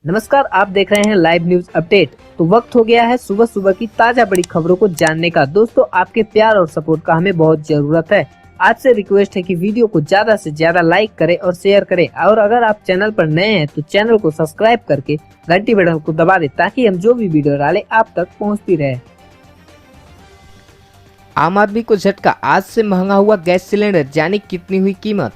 नमस्कार, आप देख रहे हैं लाइव न्यूज अपडेट। तो वक्त हो गया है सुबह सुबह की ताजा बड़ी खबरों को जानने का। दोस्तों, आपके प्यार और सपोर्ट का हमें बहुत जरूरत है। आज से रिक्वेस्ट है कि वीडियो को ज्यादा से ज्यादा लाइक करें और शेयर करें, और अगर आप चैनल पर नए हैं तो चैनल को सब्सक्राइब करके घंटी बटन को दबा दें ताकि हम जो भी वीडियो डालें आप तक पहुँचती रहे। आम आदमी को झटका, आज से महंगा हुआ गैस सिलेंडर, जाने कितनी हुई कीमत।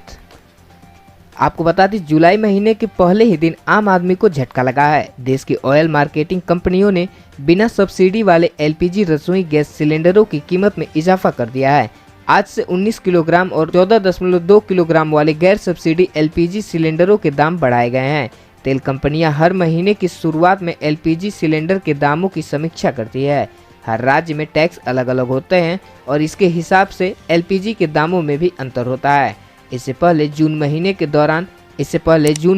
आपको बता दें, जुलाई महीने के पहले ही दिन आम आदमी को झटका लगा है। देश की ऑयल मार्केटिंग कंपनियों ने बिना सब्सिडी वाले एलपीजी रसोई गैस सिलेंडरों की कीमत में इजाफा कर दिया है। आज से 19 किलोग्राम और 14.2 किलोग्राम वाले गैर सब्सिडी एलपीजी सिलेंडरों के दाम बढ़ाए गए हैं। तेल कंपनियां हर महीने की शुरुआत में एलपीजी सिलेंडर के दामों की समीक्षा करती है। हर राज्य में टैक्स अलग अलग होते हैं और इसके हिसाब से एलपीजी के दामों में भी अंतर होता है। इससे पहले जून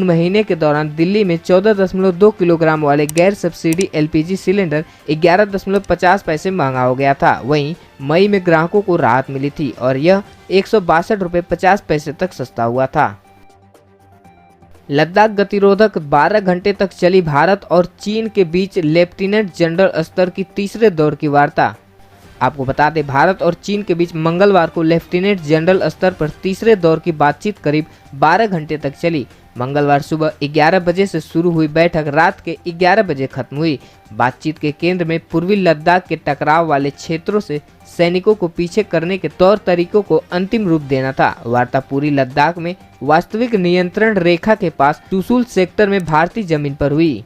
महीने के दौरान दिल्ली में 14.2 किलोग्राम वाले गैर सब्सिडी एलपीजी सिलेंडर 11.50 पैसे महंगा हो गया था। वहीं मई में ग्राहकों को राहत मिली थी और यह 162 रुपये 50 पैसे तक सस्ता हुआ था। लद्दाख गतिरोधक 12 घंटे तक चली भारत और चीन के बीच लेफ्टिनेंट जनरल स्तर की तीसरे दौर की वार्ता। आपको बता दें, भारत और चीन के बीच मंगलवार को लेफ्टिनेंट जनरल स्तर पर तीसरे दौर की बातचीत करीब 12 घंटे तक चली। मंगलवार सुबह 11 बजे से शुरू हुई बैठक रात के 11 बजे खत्म हुई। बातचीत के केंद्र में पूर्वी लद्दाख के टकराव वाले क्षेत्रों से सैनिकों को पीछे करने के तौर तरीकों को अंतिम रूप देना था। वार्ता पूरी लद्दाख में वास्तविक नियंत्रण रेखा के पास चुशुल सेक्टर में भारतीय जमीन पर हुई।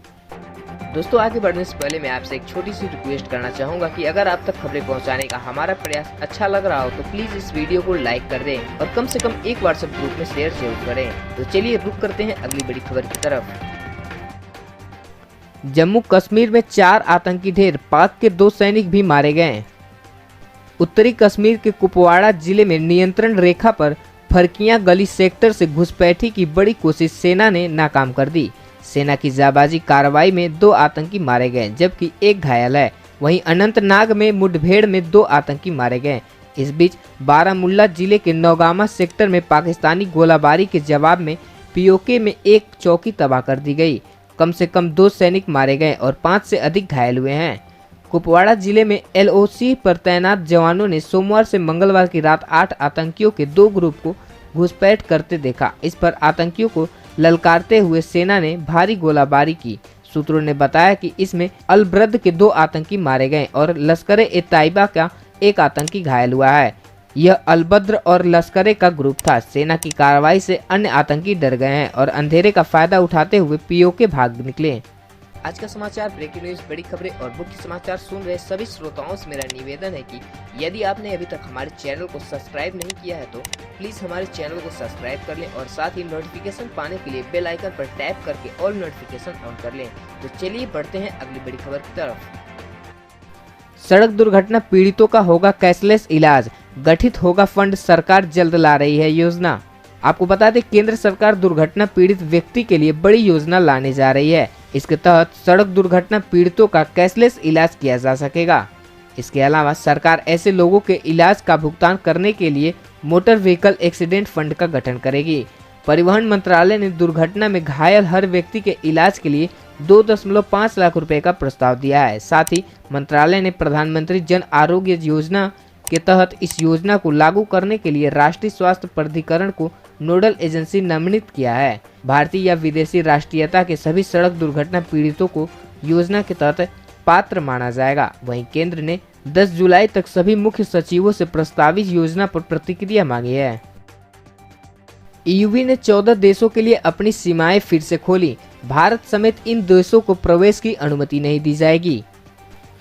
दोस्तों, आगे बढ़ने से पहले मैं आपसे एक छोटी सी रिक्वेस्ट करना चाहूंगा कि अगर आप तक खबरें पहुंचाने का हमारा प्रयास अच्छा लग रहा हो तो प्लीज इस वीडियो को लाइक कर दें और कम से कम एक व्हाट्सएप ग्रुप में शेयर जरूर करें। तो चलिए रुक करते हैं अगली बड़ी खबर की तरफ। जम्मू कश्मीर में 4 आतंकी ढेर, पाक के 2 सैनिक भी मारे गए। उत्तरी कश्मीर के कुपवाड़ा जिले में नियंत्रण रेखा पर फरकियां गली सेक्टर से घुसपैठी की बड़ी कोशिश सेना ने नाकाम कर दी। सेना की जाबाजी कार्रवाई में 2 आतंकी मारे गए जबकि 1 घायल है। वहीं अनंतनाग में मुठभेड़ में 2 आतंकी मारे गए। इस बीच बारामुल्ला जिले के नौगामा सेक्टर में पाकिस्तानी गोलाबारी के जवाब में पीओके में एक चौकी तबाह कर दी गई। कम से कम 2 सैनिक मारे गए और 5 से अधिक घायल हुए हैं। कुपवाड़ा जिले में एलओसी पर तैनात जवानों ने सोमवार से मंगलवार की रात 8 आतंकियों के 2 ग्रुप को घुसपैठ करते देखा। इस पर आतंकियों को ललकारते हुए सेना ने भारी गोलाबारी की। सूत्रों ने बताया कि इसमें अलब्रद के 2 आतंकी मारे गए और लश्कर-ए-तैयबा का 1 आतंकी घायल हुआ है। यह अलबद्र और लश्कर का ग्रुप था। सेना की कार्रवाई से अन्य आतंकी डर गए हैं और अंधेरे का फायदा उठाते हुए पीओके भाग निकले। आज का समाचार, ब्रेकिंग न्यूज, बड़ी खबरें और मुख्य समाचार सुन रहे सभी श्रोताओं से मेरा निवेदन है कि यदि आपने अभी तक हमारे चैनल को सब्सक्राइब नहीं किया है तो प्लीज हमारे चैनल को सब्सक्राइब कर लें और साथ ही नोटिफिकेशन पाने के लिए बेल आइकन पर टैप करके ऑल नोटिफिकेशन ऑन कर लें। तो चलिए बढ़ते हैं अगली बड़ी खबर की तरफ। सड़क दुर्घटना पीड़ितों का होगा कैशलेस इलाज, गठित होगा फंड, सरकार जल्द ला रही है योजना। आपको बता दें, केंद्र सरकार दुर्घटना पीड़ित व्यक्ति के लिए बड़ी योजना लाने जा रही है। इसके तहत सड़क दुर्घटना पीड़ितों का कैशलेस इलाज किया जा सकेगा। इसके अलावा सरकार ऐसे लोगों के इलाज का भुगतान करने के लिए मोटर व्हीकल एक्सीडेंट फंड का गठन करेगी। परिवहन मंत्रालय ने दुर्घटना में घायल हर व्यक्ति के इलाज के लिए 2.5 लाख रुपए का प्रस्ताव दिया है। साथ ही मंत्रालय ने प्रधानमंत्री जन आरोग्य योजना के तहत इस योजना को लागू करने के लिए राष्ट्रीय स्वास्थ्य प्राधिकरण को नोडल एजेंसी नामित किया है। भारतीय या विदेशी राष्ट्रीयता के सभी सड़क दुर्घटना पीड़ितों को योजना के तहत पात्र माना जाएगा। वहीं केंद्र ने 10 जुलाई तक सभी मुख्य सचिवों से प्रस्तावित योजना पर प्रतिक्रिया मांगी है। ईयूवी ने 14 देशों के लिए अपनी सीमाएं फिर से खोली। भारत समेत इन देशों को प्रवेश की अनुमति नहीं दी जाएगी।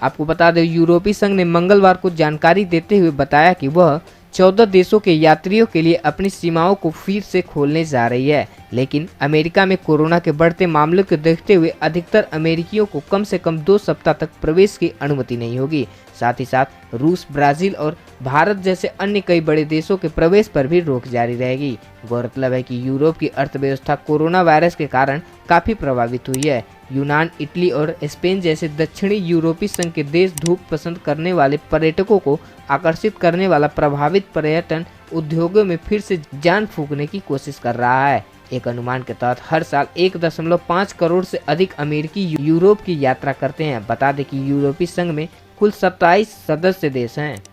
आपको बता दें, यूरोपीय संघ ने मंगलवार को जानकारी देते हुए बताया कि वह 14 देशों के यात्रियों के लिए अपनी सीमाओं को फिर से खोलने जा रही है। लेकिन अमेरिका में कोरोना के बढ़ते मामलों को देखते हुए अधिकतर अमेरिकियों को कम से कम 2 सप्ताह तक प्रवेश की अनुमति नहीं होगी। साथ ही साथ रूस, ब्राजील और भारत जैसे अन्य कई बड़े देशों के प्रवेश पर भी रोक जारी रहेगी। गौरतलब है कि यूरोप की अर्थव्यवस्था कोरोना वायरस के कारण काफी प्रभावित हुई है। यूनान, इटली और स्पेन जैसे दक्षिणी यूरोपीय संघ के देश धूप पसंद करने वाले पर्यटकों को आकर्षित करने वाला प्रभावित पर्यटन उद्योगों में फिर से जान फूंकने की कोशिश कर रहा है। एक अनुमान के तहत हर साल 1.5 करोड़ से अधिक अमेरिकी यूरोप की यात्रा करते हैं। बता दें कि यूरोपीय संघ में कुल 27 सदस्य देश हैं।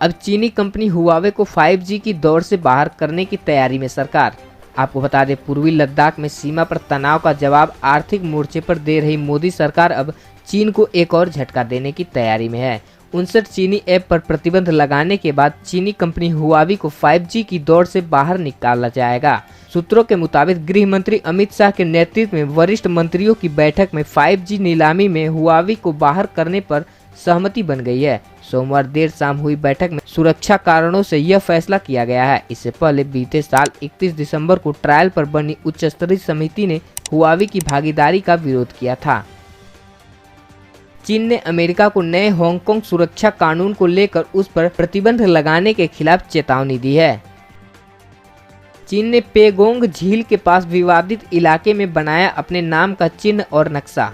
अब चीनी कंपनी हुआवे को 5G की दौड़ से बाहर करने की तैयारी में सरकार। आपको बता दें, पूर्वी लद्दाख में सीमा पर तनाव का जवाब आर्थिक मोर्चे पर दे रही मोदी सरकार अब चीन को एक और झटका देने की तैयारी में है। 59 चीनी ऐप पर प्रतिबंध लगाने के बाद चीनी कंपनी हुआवी को 5G की दौड़ से बाहर निकाला जाएगा। सूत्रों के मुताबिक गृह मंत्री अमित शाह के नेतृत्व में वरिष्ठ मंत्रियों की बैठक में 5G नीलामी में हुआवी को बाहर करने पर सहमति बन गई है। सोमवार देर शाम हुई बैठक में सुरक्षा कारणों से यह फैसला किया गया है। इससे पहले बीते साल 31 दिसंबर को ट्रायल पर बनी उच्च स्तरीय समिति ने हुआवी की भागीदारी का विरोध किया था। चीन ने अमेरिका को नए हांगकांग सुरक्षा कानून को लेकर उस पर प्रतिबंध लगाने के खिलाफ चेतावनी दी है। चीन ने पेगोंग झील के पास विवादित इलाके में बनाया अपने नाम का चिन्ह और नक्शा।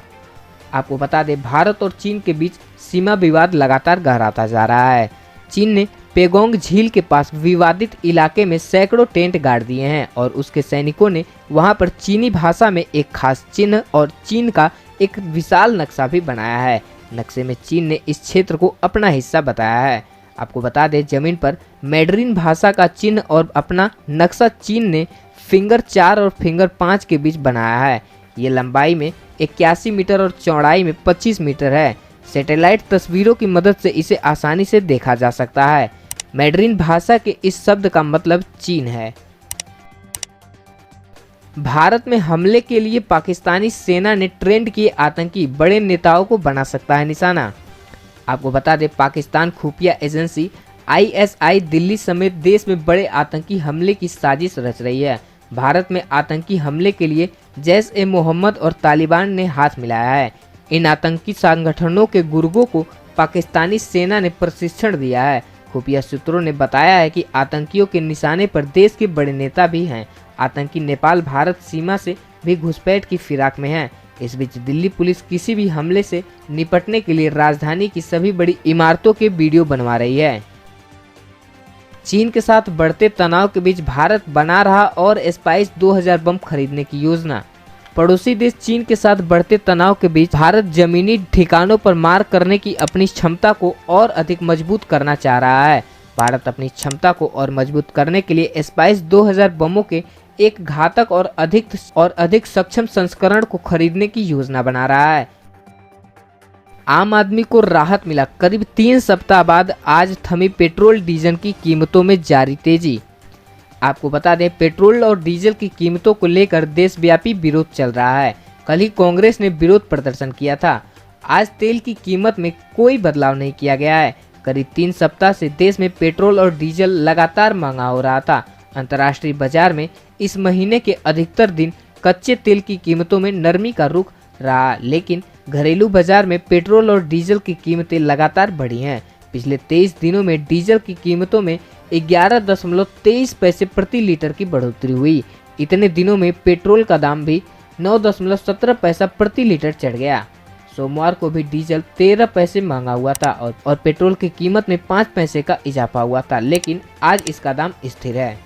आपको बता दें, भारत और चीन के बीच सीमा विवाद लगातार गहराता जा रहा है। चीन ने पेगोंग झील के पास विवादित इलाके में सैकड़ों टेंट गाड़ दिए हैं और उसके सैनिकों ने वहां पर चीनी भाषा में एक खास चिन्ह और चीन का एक विशाल नक्शा भी बनाया है। नक्शे में चीन ने इस क्षेत्र को अपना हिस्सा बताया है। आपको बता दें, जमीन पर मैंडरिन भाषा का चिन्ह और अपना नक्शा चीन ने फिंगर 4 और फिंगर 5 के बीच बनाया है। ये लंबाई में 81 मीटर और चौड़ाई में 25 मीटर है। सैटेलाइट तस्वीरों की मदद से इसे आसानी से देखा जा सकता है। मैंडरिन भाषा के इस शब्द का मतलब चीन है। भारत में हमले के लिए पाकिस्तानी सेना ने ट्रेंड किए आतंकी बड़े नेताओं को बना सकता है निशाना। आपको बता दें, पाकिस्तान खुफिया एजेंसी ISI दिल्ली समेत देश में बड़े आतंकी हमले की साजिश रच रही है। भारत में आतंकी हमले के लिए जैश-ए-मोहम्मद और तालिबान ने हाथ मिलाया है। इन आतंकी संगठनों के गुर्गों को पाकिस्तानी सेना ने प्रशिक्षण दिया है। खुफिया सूत्रों ने बताया है कि आतंकियों के निशाने पर देश के बड़े नेता भी हैं। आतंकी नेपाल भारत सीमा से भी घुसपैठ की फिराक में हैं। इस बीच दिल्ली पुलिस किसी भी हमले से निपटने के लिए राजधानी की सभी बड़ी इमारतों के वीडियो बनवा रही है। चीन के साथ बढ़ते तनाव के बीच भारत बना रहा और स्पाइस 2000 बम खरीदने की योजना। पड़ोसी देश चीन के साथ बढ़ते तनाव के बीच भारत जमीनी ठिकानों पर मार करने की अपनी क्षमता को और अधिक मजबूत करना चाह रहा है। भारत अपनी क्षमता को और मजबूत करने के लिए स्पाइस 2000 बमों के एक घातक और अधिक सक्षम संस्करण को खरीदने की योजना बना रहा है। आम आदमी को राहत मिला। करीब 3 सप्ताह बाद आज थमी पेट्रोल डीजल की कीमतों में जारी तेजी। आपको बता दें, पेट्रोल और डीजल की कीमतों को लेकर देशव्यापी विरोध चल रहा है। कल ही कांग्रेस ने विरोध प्रदर्शन किया था। आज तेल की कीमत में कोई बदलाव नहीं किया गया है। करीब 3 सप्ताह से देश में पेट्रोल और डीजल लगातार महंगा हो रहा था। अंतर्राष्ट्रीय बाजार में इस महीने के अधिकतर दिन कच्चे तेल की कीमतों में नरमी का रुख रहा, लेकिन घरेलू बाजार में पेट्रोल और डीजल की कीमतें लगातार बढ़ी हैं। पिछले 23 दिनों में डीजल की कीमतों में 11.23 पैसे प्रति लीटर की बढ़ोतरी हुई। इतने दिनों में पेट्रोल का दाम भी 9.17 पैसा प्रति लीटर चढ़ गया। सोमवार को भी डीजल 13 पैसे महंगा हुआ था और पेट्रोल की कीमत में 5 पैसे का इजाफा हुआ था, लेकिन आज इसका दाम स्थिर है।